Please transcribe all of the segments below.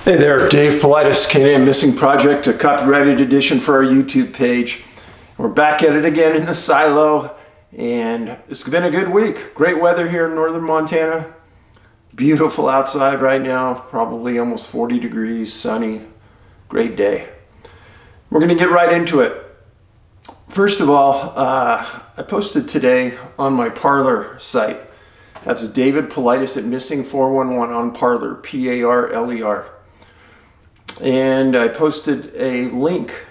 Hey there, Dave Paulides, Canadian Missing Project, a copyrighted edition for our YouTube page. We're back at it again in the silo, and it's been a good week. Great weather here in northern Montana. Beautiful outside right now, probably almost 40 degrees, sunny, great day. We're going to get right into it. First of all, I posted today on my Parler site. That's David Paulides at Missing 411 on Parler, P-A-R-L-E-R. And I posted a link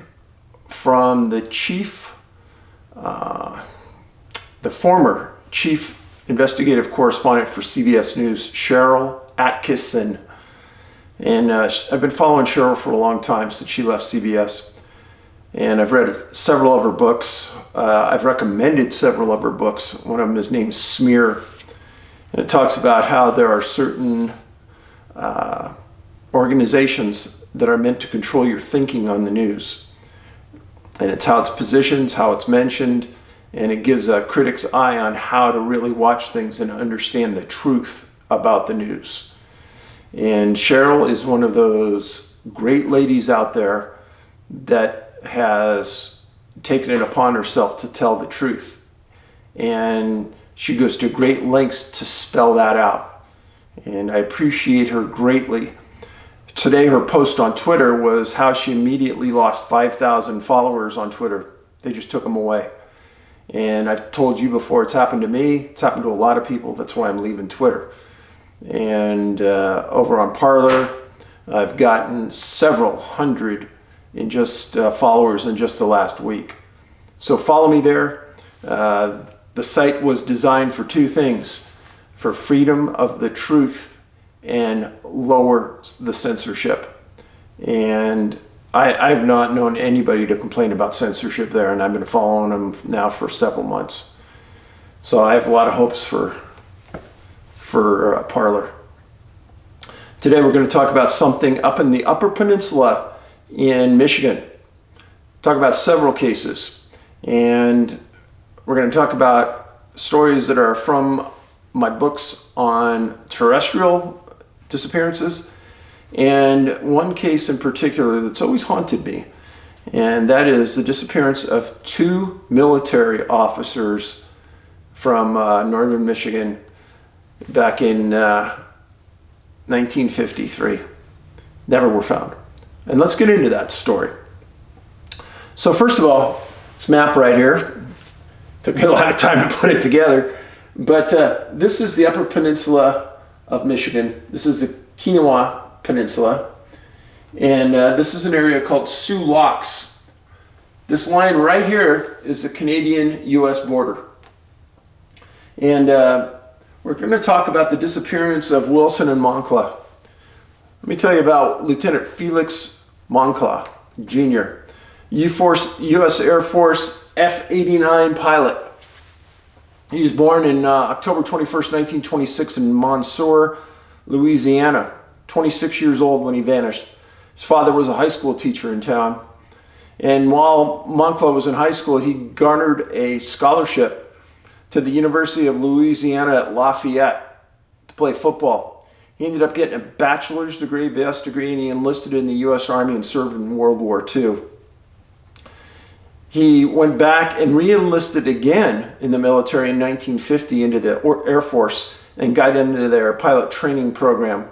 from the former chief investigative correspondent for CBS News, Cheryl Atkinson. And I've been following Cheryl for a long time since she left CBS. And I've read several of her books. I've recommended several of her books. One of them is named Smear. And it talks about how there are certain organizations that are meant to control your thinking on the news. And it's how it's positioned, how it's mentioned, and it gives a critic's eye on how to really watch things and understand the truth about the news. And Cheryl is one of those great ladies out there that has taken it upon herself to tell the truth. And she goes to great lengths to spell that out. And I appreciate her greatly. Today, her post on Twitter was how she immediately lost 5,000 followers on Twitter. They just took them away. And I've told you before, it's happened to me. It's happened to a lot of people. That's why I'm leaving Twitter. And over on Parler, I've gotten several hundred in just followers in just the last week. So follow me there. The site was designed for two things: for freedom of the truth and lower the censorship. And I've not known anybody to complain about censorship there, and I've been following them now for several months. So I have a lot of hopes for Parler. Today we're going to talk about something up in the Upper Peninsula in Michigan. Talk about several cases, and we're going to talk about stories that are from my books on terrestrial disappearances, and one case in particular that's always haunted me, and that is the disappearance of two military officers from northern Michigan back in 1953. Never were found. And let's get into that story. So first of all, this map right here, took me a lot of time to put it together, but this is the Upper Peninsula of Michigan. This is the Kinawa Peninsula, and this is an area called Sioux Locks. This line right here is the Canadian-U.S. border. And we're going to talk about the disappearance of Wilson and Moncla. Let me tell you about Lieutenant Felix Moncla, Jr., U.S. Air Force F-89 pilot. He was born in October 21st, 1926 in Monsoor, Louisiana. 26 years old when he vanished. His father was a high school teacher in town. And while Moncla was in high school, he garnered a scholarship to the University of Louisiana at Lafayette to play football. He ended up getting a bachelor's degree, BS degree, and he enlisted in the U.S. Army and served in World War II. He went back and re-enlisted again in the military in 1950 into the Air Force and got into their pilot training program.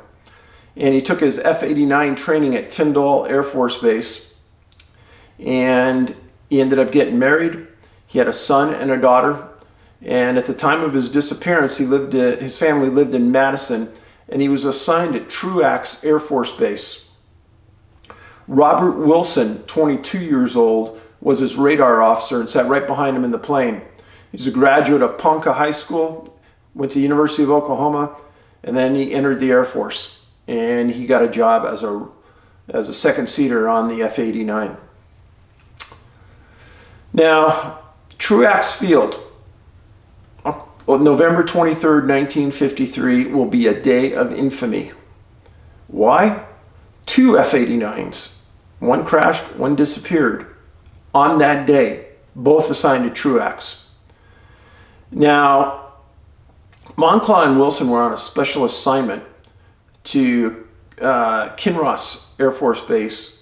And he took his F-89 training at Tyndall Air Force Base, and he ended up getting married. He had a son and a daughter, and at the time of his disappearance, his family lived in Madison, and he was assigned at Truax Air Force Base. Robert Wilson, 22 years old, was his radar officer and sat right behind him in the plane. He's a graduate of Ponca High School, went to the University of Oklahoma, and then he entered the Air Force. And he got a job as a second seater on the F-89. Now, Truax Field, November 23rd, 1953, will be a day of infamy. Why? Two F-89s. One crashed, one disappeared on that day, both assigned to Truax. Now, Moncla and Wilson were on a special assignment to Kinross Air Force Base,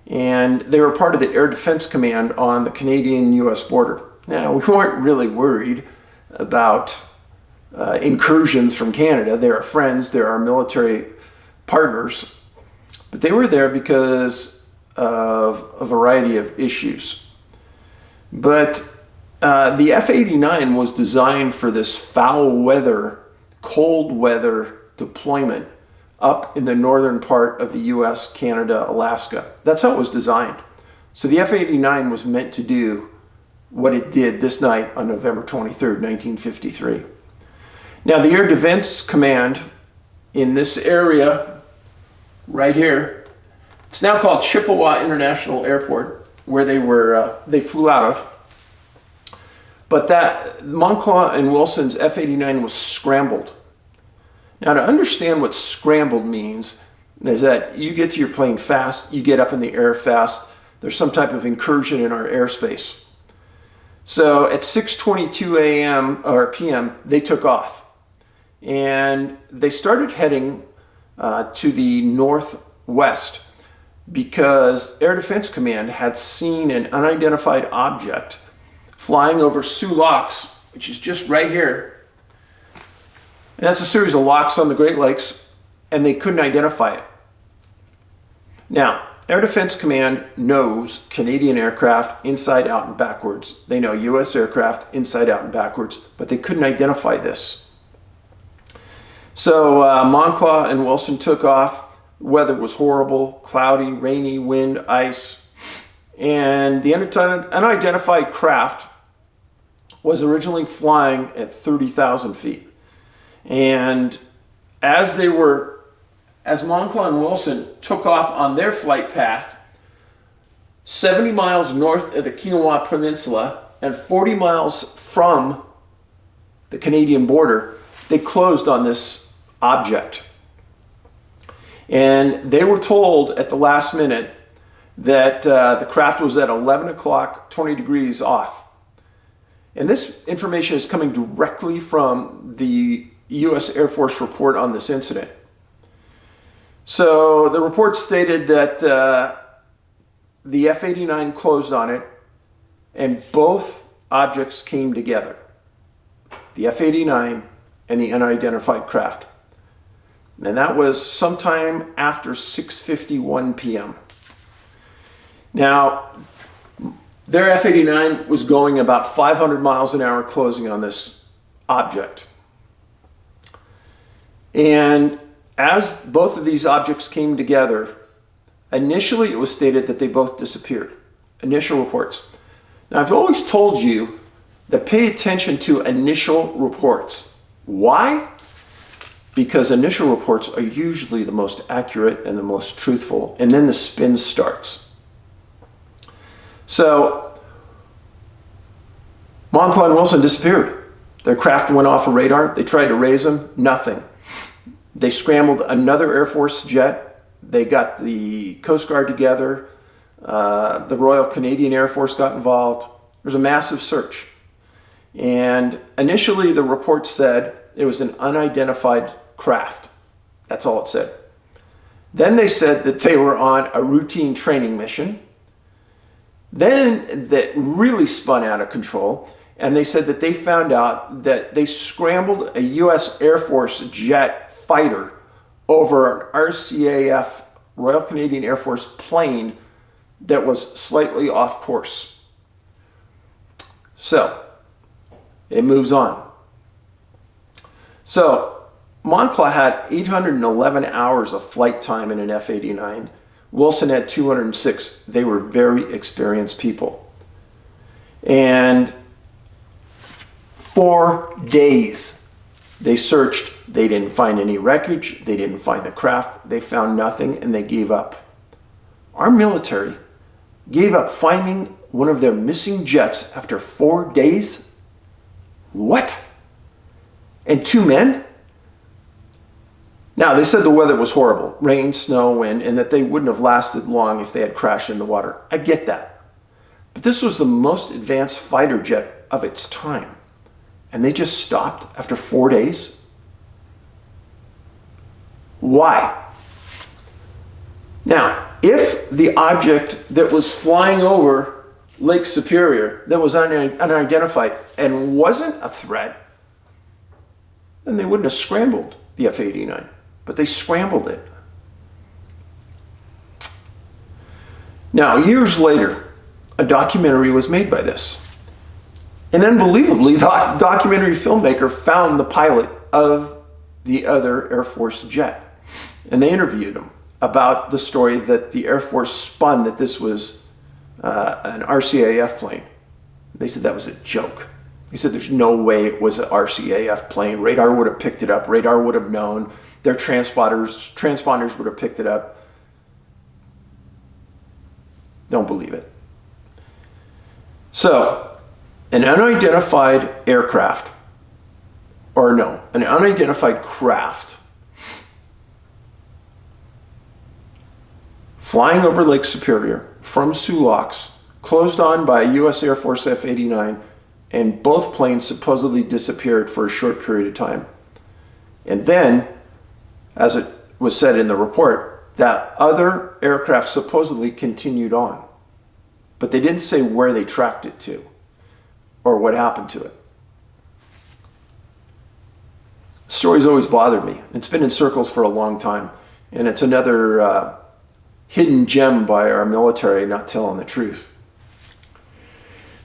and they were part of the Air Defense Command on the Canadian-US border. Now, we weren't really worried about incursions from Canada. They're our friends, they're our military partners, but they were there because of a variety of issues. But the F-89 was designed for this foul weather, cold weather deployment up in the northern part of the US, Canada, Alaska. That's how it was designed. So the F-89 was meant to do what it did this night on November 23rd, 1953. Now, the Air Defense Command in this area right here, it's now called Chippewa International Airport, where they flew out of. But that Moncla-Wilson's F-89 was scrambled. Now, to understand what scrambled means is that you get to your plane fast, you get up in the air fast, there's some type of incursion in our airspace. So at 6:22 a.m. or p.m., they took off. And they started heading to the northwest because Air Defense Command had seen an unidentified object flying over Sioux Locks, which is just right here. And that's a series of locks on the Great Lakes, and they couldn't identify it. Now, Air Defense Command knows Canadian aircraft inside out and backwards. They know US aircraft inside out and backwards, but they couldn't identify this. So Moncla-Wilson took off. Weather was horrible, cloudy, rainy, wind, ice. And the unidentified craft was originally flying at 30,000 feet. And as Moncla-Wilson took off on their flight path, 70 miles north of the Kinawa Peninsula and 40 miles from the Canadian border, they closed on this object. And they were told at the last minute that the craft was at 11 o'clock, 20 degrees off. And this information is coming directly from the U.S. Air Force report on this incident. So the report stated that the F-89 closed on it and both objects came together. The F-89 and the unidentified craft. And that was sometime after 6:51 p.m. Now, their F-89 was going about 500 miles an hour closing on this object. And as both of these objects came together, initially it was stated that they both disappeared. Initial reports. Now, I've always told you that pay attention to initial reports. Why? Because initial reports are usually the most accurate and the most truthful, and then the spin starts. So, Moncla-Wilson disappeared. Their craft went off a radar. They tried to raise them, nothing. They scrambled another Air Force jet. They got the Coast Guard together. The Royal Canadian Air Force got involved. There was a massive search. And initially the report said it was an unidentified craft. That's all it said. Then they said that they were on a routine training mission. Then that really spun out of control. And they said that they found out that they scrambled a U.S. Air Force jet fighter over an RCAF, Royal Canadian Air Force plane that was slightly off course. So, it moves on. So, Moncla had 811 hours of flight time in an F-89. Wilson had 206. They were very experienced people. And 4 days they searched. They didn't find any wreckage. They didn't find the craft. They found nothing, and they gave up. Our military gave up finding one of their missing jets after 4 days? What? And 2 men? Now, they said the weather was horrible. Rain, snow, wind, and that they wouldn't have lasted long if they had crashed in the water. I get that. But this was the most advanced fighter jet of its time. And they just stopped after 4 days? Why? Now, if the object that was flying over Lake Superior that was unidentified and wasn't a threat, then they wouldn't have scrambled the F-89, but they scrambled it. Now, years later, a documentary was made by this. And unbelievably, the documentary filmmaker found the pilot of the other Air Force jet. And they interviewed him about the story that the Air Force spun that this was an RCAF plane. They said that was a joke. They said there's no way it was an RCAF plane. Radar would have picked it up. Radar would have known. Their transponders would have picked it up. Don't believe it. So, an unidentified aircraft, or no, an unidentified craft flying over Lake Superior from Sioux Locks, closed on by a U.S. Air Force F-89, and both planes supposedly disappeared for a short period of time. And then, as it was said in the report, that other aircraft supposedly continued on. But they didn't say where they tracked it to or what happened to it. The story's always bothered me. It's been in circles for a long time. And it's another hidden gem by our military not telling the truth.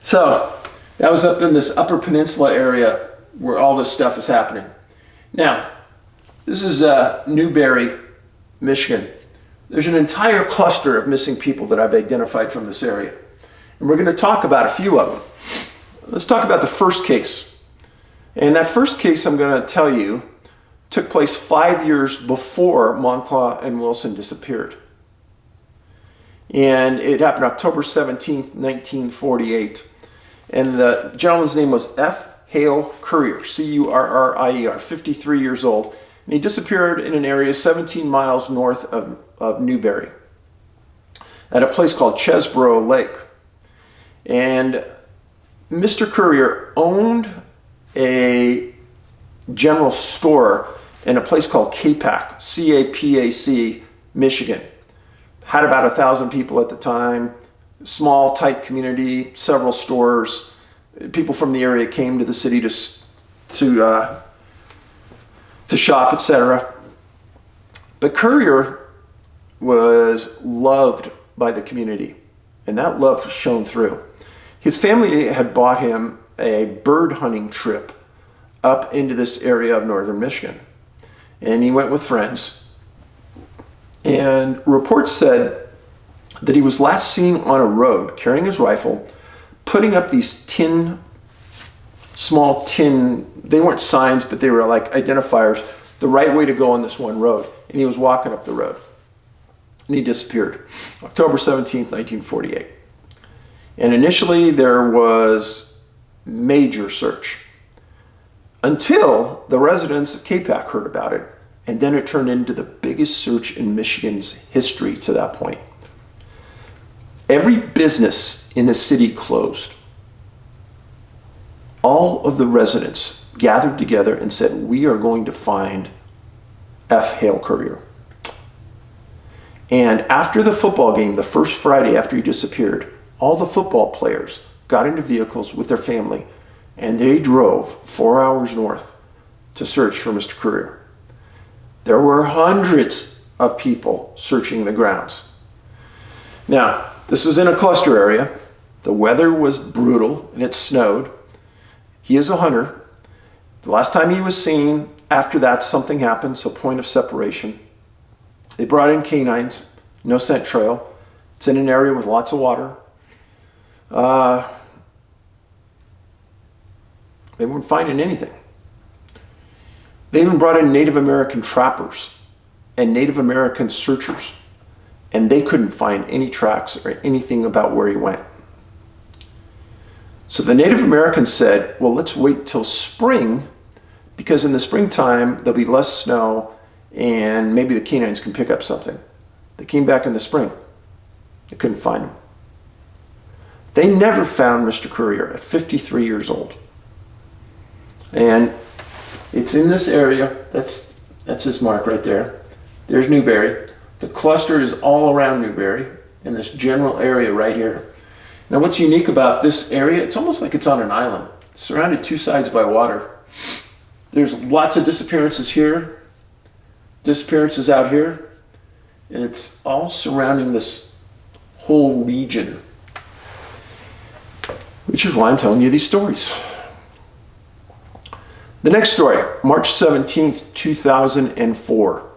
So, that was up in this Upper Peninsula area where all this stuff is happening. Now, this is Newberry, Michigan. There's an entire cluster of missing people that I've identified from this area. And we're going to talk about a few of them. Let's talk about the first case. And that first case, I'm going to tell you, took place 5 years before Moncla-Wilson disappeared. And it happened October 17th, 1948. And the gentleman's name was F. Hale Currier, Currier, 53 years old. And he disappeared in an area 17 miles north of Newberry at a place called Chesbrough Lake. And Mr. Currier owned a general store in a place called CAPAC, C-A-P-A-C, Michigan. Had about 1,000 people at the time, small, tight community, several stores. People from the area came to the city to shop, etc. But Currier was loved by the community, and that love shone through. His family had bought him a bird hunting trip up into this area of northern Michigan, and he went with friends. And reports said that he was last seen on a road carrying his rifle, putting up these small tin, they weren't signs, but they were like identifiers, the right way to go on this one road. And he was walking up the road. And he disappeared. October 17th, 1948. And initially there was major search until the residents of CAPAC heard about it. And then it turned into the biggest search in Michigan's history to that point. Every business in the city closed. All of the residents gathered together and said, we are going to find F. Hale Currier. And after the football game, the first Friday after he disappeared, all the football players got into vehicles with their family and they drove 4 hours north to search for Mr. Currier. There were hundreds of people searching the grounds. Now, this is in a cluster area. The weather was brutal and it snowed. He is a hunter. The last time he was seen, after that, something happened, so point of separation. They brought in canines, no scent trail. It's in an area with lots of water. They weren't finding anything. They even brought in Native American trappers and Native American searchers, and they couldn't find any tracks or anything about where he went. So the Native Americans said, well, let's wait till spring, because in the springtime there'll be less snow and maybe the canines can pick up something. They came back in the spring. They couldn't find him. They never found Mr. Currier at 53 years old. And it's in this area, that's his mark right there. There's Newberry. The cluster is all around Newberry in this general area right here. Now what's unique about this area, it's almost like it's on an island, surrounded two sides by water. There's lots of disappearances here, disappearances out here, and it's all surrounding this whole region. Which is why I'm telling you these stories. The next story, March 17th, 2004.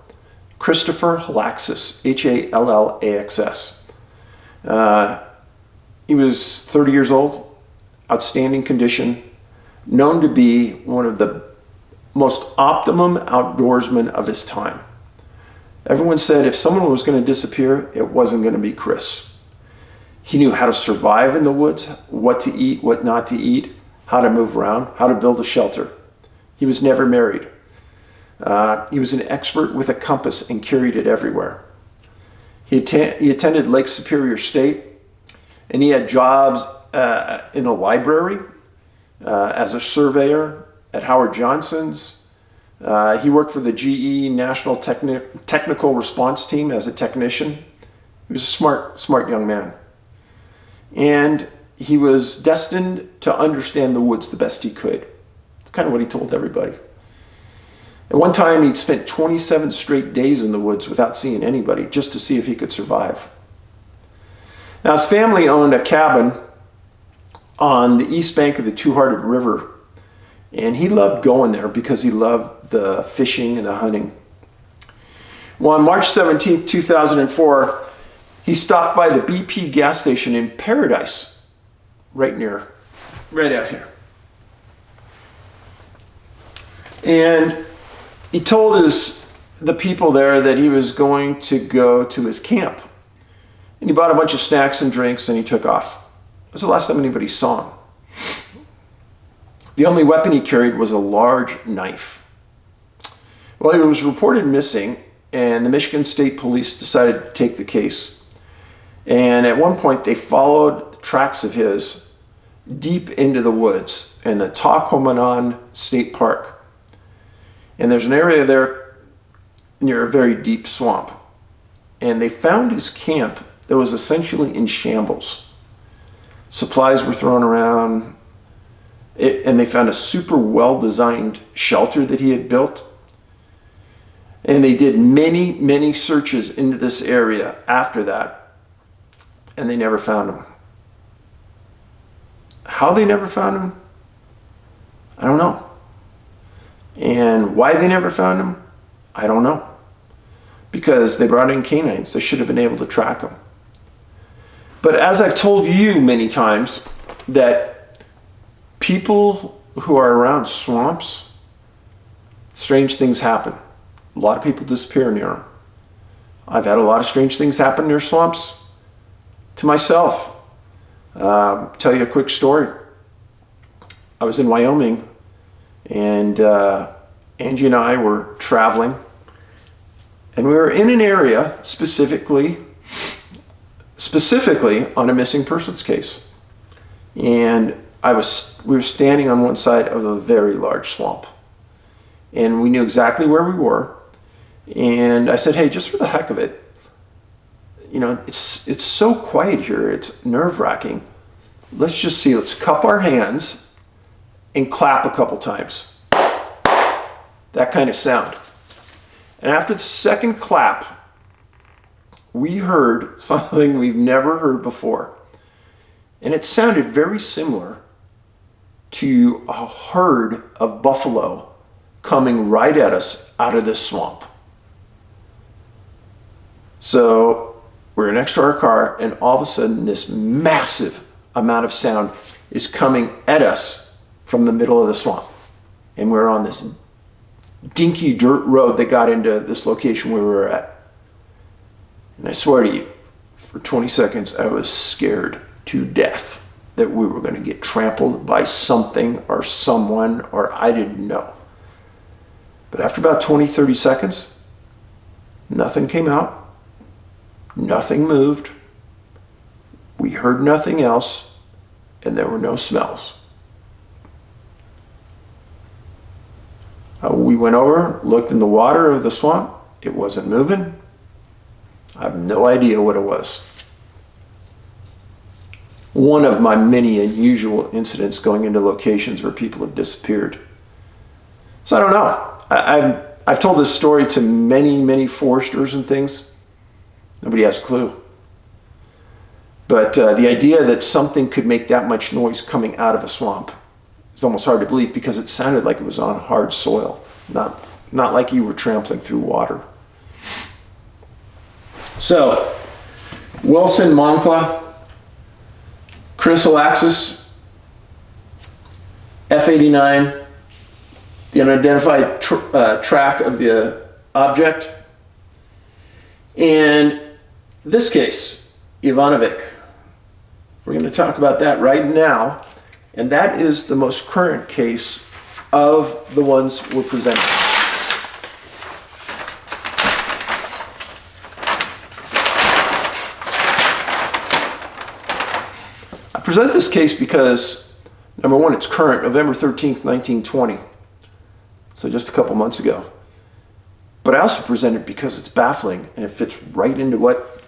Christopher Hallaxis, Hallaxs. He was 30 years old, outstanding condition, known to be one of the most optimum outdoorsmen of his time. Everyone said if someone was going to disappear, it wasn't going to be Chris. He knew how to survive in the woods, what to eat, what not to eat, how to move around, how to build a shelter. He was never married. He was an expert with a compass and carried it everywhere. He attended Lake Superior State, and he had jobs in a library, as a surveyor at Howard Johnson's. He worked for the GE National Technical Response Team as a technician. He was a smart young man. And he was destined to understand the woods the best he could. It's kind of what he told everybody. At one time, he'd spent 27 straight days in the woods without seeing anybody, just to see if he could survive. Now, his family owned a cabin on the east bank of the Two-Hearted River, and he loved going there because he loved the fishing and the hunting. Well, on March 17th, 2004, he stopped by the BP gas station in Paradise, right out here. And he told the people there that he was going to go to his camp. And he bought a bunch of snacks and drinks and he took off. That was the last time anybody saw him. The only weapon he carried was a large knife. Well, he was reported missing, and the Michigan State Police decided to take the case. And at one point, they followed the tracks of his deep into the woods in the Tahquamenon State Park. And there's an area there near a very deep swamp. And they found his camp that was essentially in shambles. Supplies were thrown around, and they found a super well-designed shelter that he had built. And they did many, many searches into this area after that, and they never found him. How they never found him, I don't know. And why they never found him, I don't know. Because they brought in canines, they should have been able to track him. But as I've told you many times, that people who are around swamps, strange things happen. A lot of people disappear near them. I've had a lot of strange things happen near swamps to myself. Tell you a quick story. I was in Wyoming, and Angie and I were traveling, and we were in an area specifically on a missing persons case. And we were standing on one side of a very large swamp, and we knew exactly where we were. And I said, hey, just for the heck of it, you know, it's so quiet here, it's nerve-wracking. Let's just see, let's cup our hands and clap a couple times. That kind of sound. And after the second clap, we heard something we've never heard before. And it sounded very similar to a herd of buffalo coming right at us out of this swamp. So we're next to our car, and all of a sudden this massive amount of sound is coming at us from the middle of the swamp. And we're on this dinky dirt road that got into this location where we were at. And I swear to you, for 20 seconds, I was scared to death that we were going to get trampled by something or someone, or I didn't know. But after about 20, 30 seconds, nothing came out. Nothing moved. We heard nothing else, and there were no smells. We went over, looked in the water of the swamp. It wasn't moving. I have no idea what it was. One of my many unusual incidents going into locations where people have disappeared. So I don't know. I've told this story to many foresters and things. Nobody has a clue. But the idea that something could make that much noise coming out of a swamp is almost hard to believe, because it sounded like it was on hard soil, not like you were trampling through water. So, Wilson, Moncla, Chris Hallaxis, F-89, the unidentified track of the object, and this case, Ivanovic. We're going to talk about that right now, and that is the most current case of the ones we're presenting. I present this case because, number one, it's current, November 13th, 1920. So just a couple months ago. But I also present it because it's baffling and it fits right into what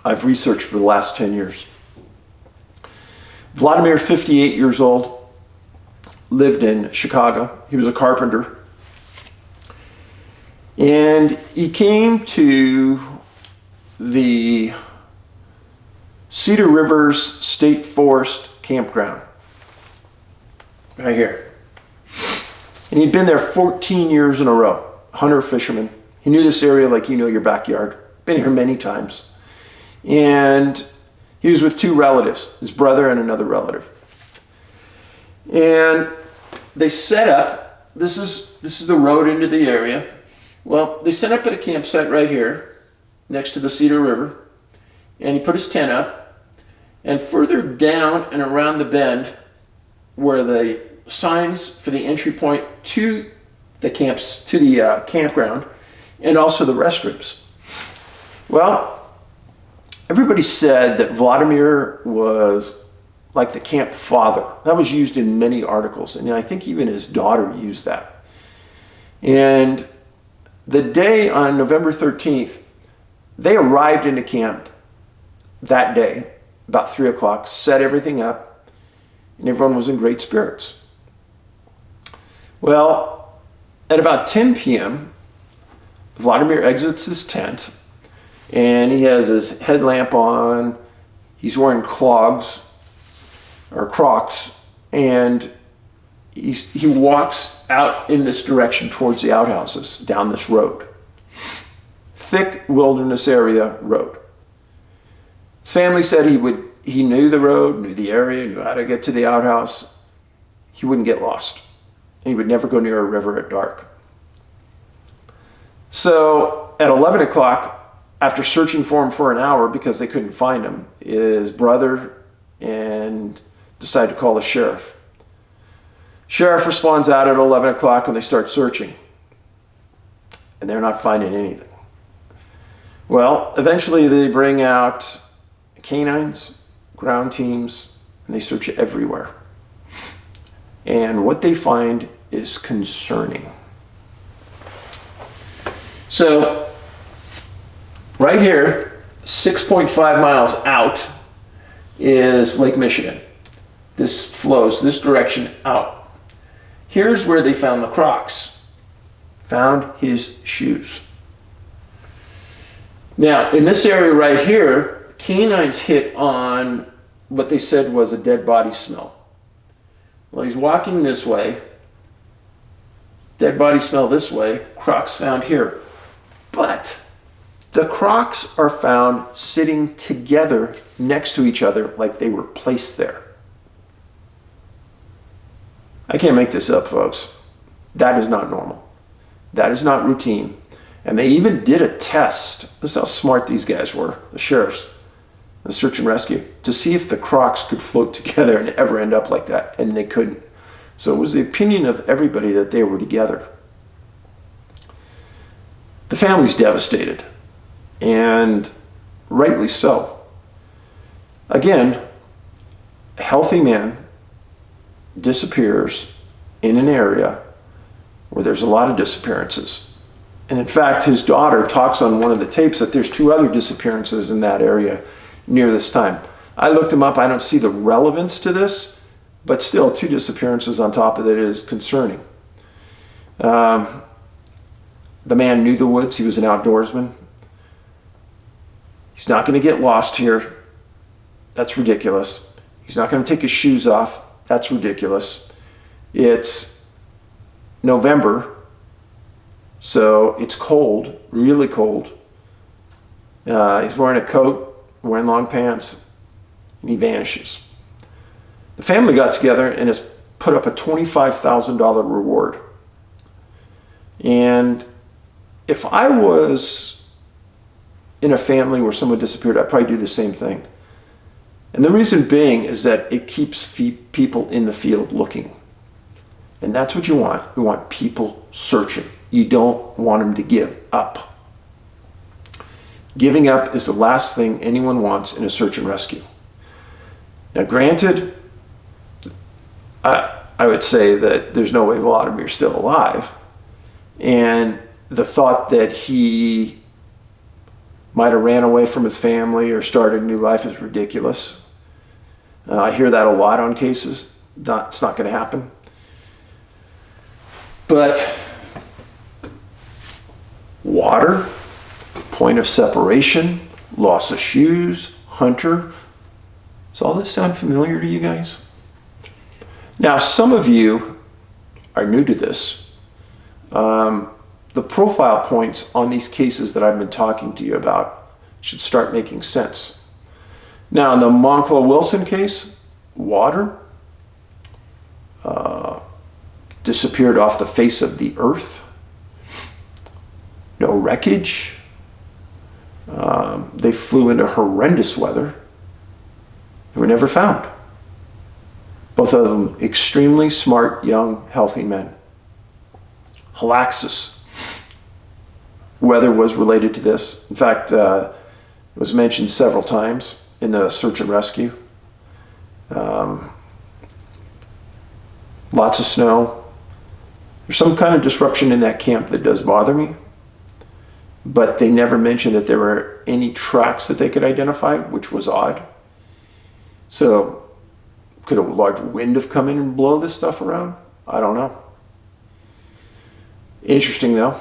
I've researched for the last 10 years. Vladimir, 58 years old, lived in Chicago. He was a carpenter. And he came to the Cedar Rivers State Forest campground, right here. And he'd been there 14 years in a row, hunter, fisherman. He knew this area like you know your backyard. Been here many times. And he was with two relatives, his brother and another relative. And they set up, this is the road into the area. Well, they set up at a campsite right here, next to the Cedar River. And he put his tent up. And further down and around the bend were the signs for the entry point to the campground, and also the restrooms. Well, everybody said that Vladimir was like the camp father. That was used in many articles, and I think even his daughter used that. And the day on November 13th, they arrived into camp that day, about 3 o'clock, set everything up, and everyone was in great spirits. Well, at about 10 p.m., Vladimir exits his tent, and he has his headlamp on. He's wearing Crocs, and he walks out in this direction towards the outhouses, down this road. Thick wilderness area road. His family said he knew the road, knew the area, knew how to get to the outhouse. He wouldn't get lost. And he would never go near a river at dark. So at 11 o'clock, after searching for him for an hour because they couldn't find him, his brother and decided to call the sheriff. Sheriff responds out at 11 o'clock and they start searching. And they're not finding anything. Well, eventually they bring out canines, ground teams, and they search everywhere. And what they find is concerning. So, right here, 6.5 miles out, is Lake Michigan. This flows this direction out. Here's where they found the Crocs. Found his shoes. Now, in this area right here, canines hit on what they said was a dead body smell. Well, he's walking this way. Dead body smell this way. Crocs found here. But the Crocs are found sitting together next to each other like they were placed there. I can't make this up, folks. That is not normal. That is not routine. And they even did a test. This is how smart these guys were, the sheriffs, the search and rescue, to see if the Crocs could float together and ever end up like that, and they couldn't. So it was the opinion of everybody that they were together. The family's devastated, and rightly so. Again, a healthy man disappears in an area where there's a lot of disappearances. And in fact, his daughter talks on one of the tapes that there's 2 other disappearances in that area near this time. I looked them up. I don't see the relevance to this, but still 2 disappearances on top of it is concerning. The man knew the woods. He was an outdoorsman. He's not going to get lost here. That's ridiculous. He's not going to take his shoes off. That's ridiculous. It's November, so it's cold, really cold. He's wearing a coat, wearing long pants, and he vanishes. The family got together and has put up a $25,000 reward. And if I was in a family where someone disappeared, I'd probably do the same thing. And the reason being is that it keeps people in the field looking. And that's what you want. You want people searching. You don't want them to give up. Giving up is the last thing anyone wants in a search and rescue. Now, granted, I would say that there's no way Vladimir's still alive. And the thought that he might have ran away from his family or started a new life is ridiculous. I hear that a lot on cases. It's not going to happen. But water, point of separation, loss of shoes, hunter. Does all this sound familiar to you guys? Now, some of you are new to this. The profile points on these cases that I've been talking to you about should start making sense. Now, in the Moncla-Wilson case, water, disappeared off the face of the earth, no wreckage, they flew into horrendous weather, they were never found. Both of them extremely smart, young, healthy men. Hallaxis, weather was related to this. In fact, it was mentioned several times in the search and rescue. Lots of snow. There's some kind of disruption in that camp that does bother me, but they never mentioned that there were any tracks that they could identify, which was odd. So could a large wind have come in and blow this stuff around? I don't know. Interesting though.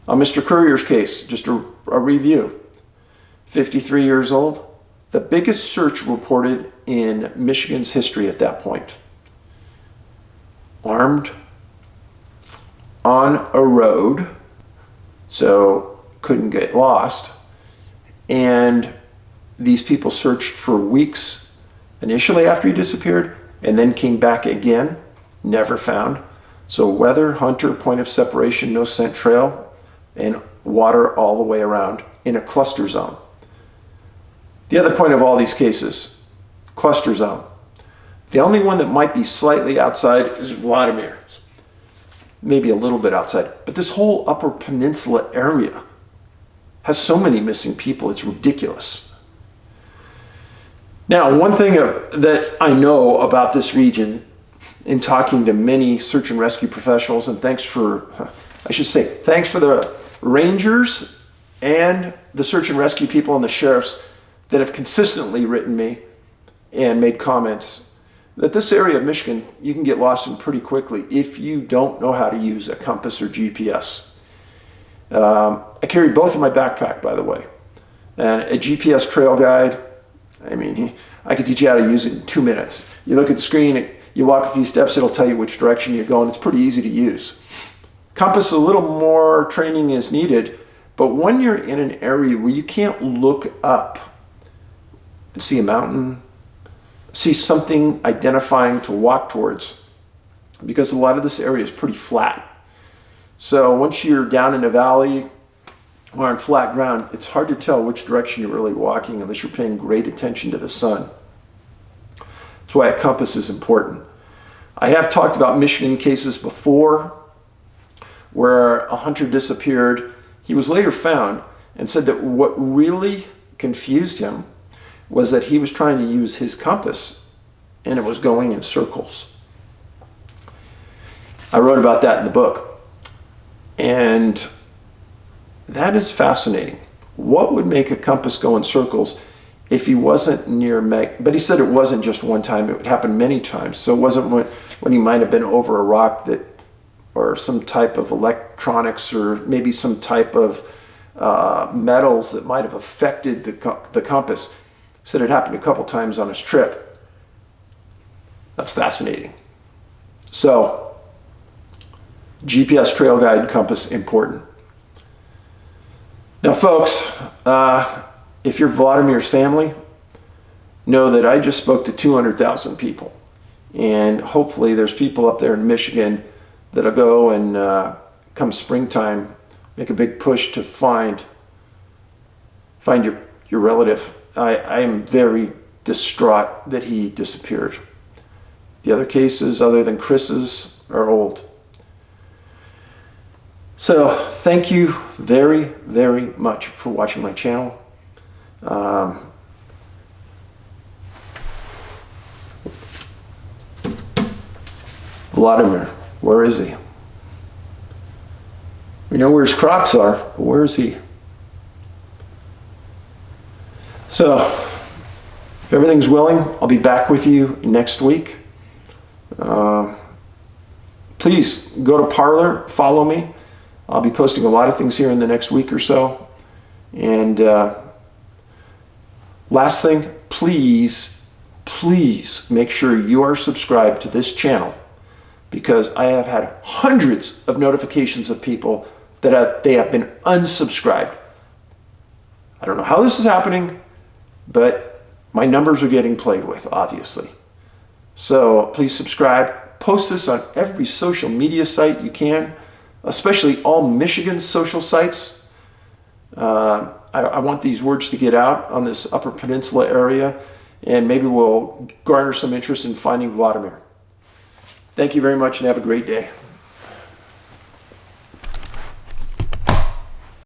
On Mr. Currier's case, just a review. 53 years old. The biggest search reported in Michigan's history at that point. Armed, on a road, so couldn't get lost. And these people searched for weeks initially after he disappeared and then came back again, never found. So weather, hunter, point of separation, no scent trail, and water all the way around in a cluster zone. The other point of all these cases, cluster zone. The only one that might be slightly outside is Vladimir. Maybe a little bit outside. But this whole upper peninsula area has so many missing people, it's ridiculous. Now, one thing that I know about this region in talking to many search and rescue professionals, and thanks for the rangers and the search and rescue people and the sheriffs that have consistently written me and made comments, that this area of Michigan, you can get lost in pretty quickly if you don't know how to use a compass or GPS. I carry both in my backpack, by the way. And a GPS trail guide, I mean, I can teach you how to use it in 2 minutes. You look at the screen, you walk a few steps, it'll tell you which direction you're going. It's pretty easy to use. Compass, a little more training is needed, but when you're in an area where you can't look up and see a mountain, see something identifying to walk towards, because a lot of this area is pretty flat. So once you're down in a valley or on flat ground, it's hard to tell which direction you're really walking unless you're paying great attention to the sun. That's why a compass is important. I have talked about Michigan cases before where a hunter disappeared. He was later found and said that what really confused him was that he was trying to use his compass and it was going in circles. I wrote about that in the book. And That is fascinating. What would make a compass go in circles if he wasn't near but he said it wasn't just one time, it would happen many times. So it wasn't when he might have been over a rock or some type of electronics, or maybe some type of metals that might have affected the compass. He said it happened a couple times on his trip. That's fascinating. So, GPS trail guide and compass, important. Now folks, if you're Vladimir's family, know that I just spoke to 200,000 people. And hopefully there's people up there in Michigan that'll go and come springtime, make a big push to find your relative. I am very distraught that he disappeared. The other cases, other than Chris's, are old. So thank you very, very much for watching my channel. Vladimir, where is he? We know where his Crocs are, but where is he? So, if everything's willing, I'll be back with you next week. Please go to Parler, follow me. I'll be posting a lot of things here in the next week or so. And last thing, please make sure you are subscribed to this channel, because I have had hundreds of notifications of people that they have been unsubscribed. I don't know how this is happening, but my numbers are getting played with, obviously. So please subscribe. Post this on every social media site you can, especially all Michigan social sites. I want these words to get out on this Upper Peninsula area, and maybe we'll garner some interest in finding Vladimir. Thank you very much and have a great day.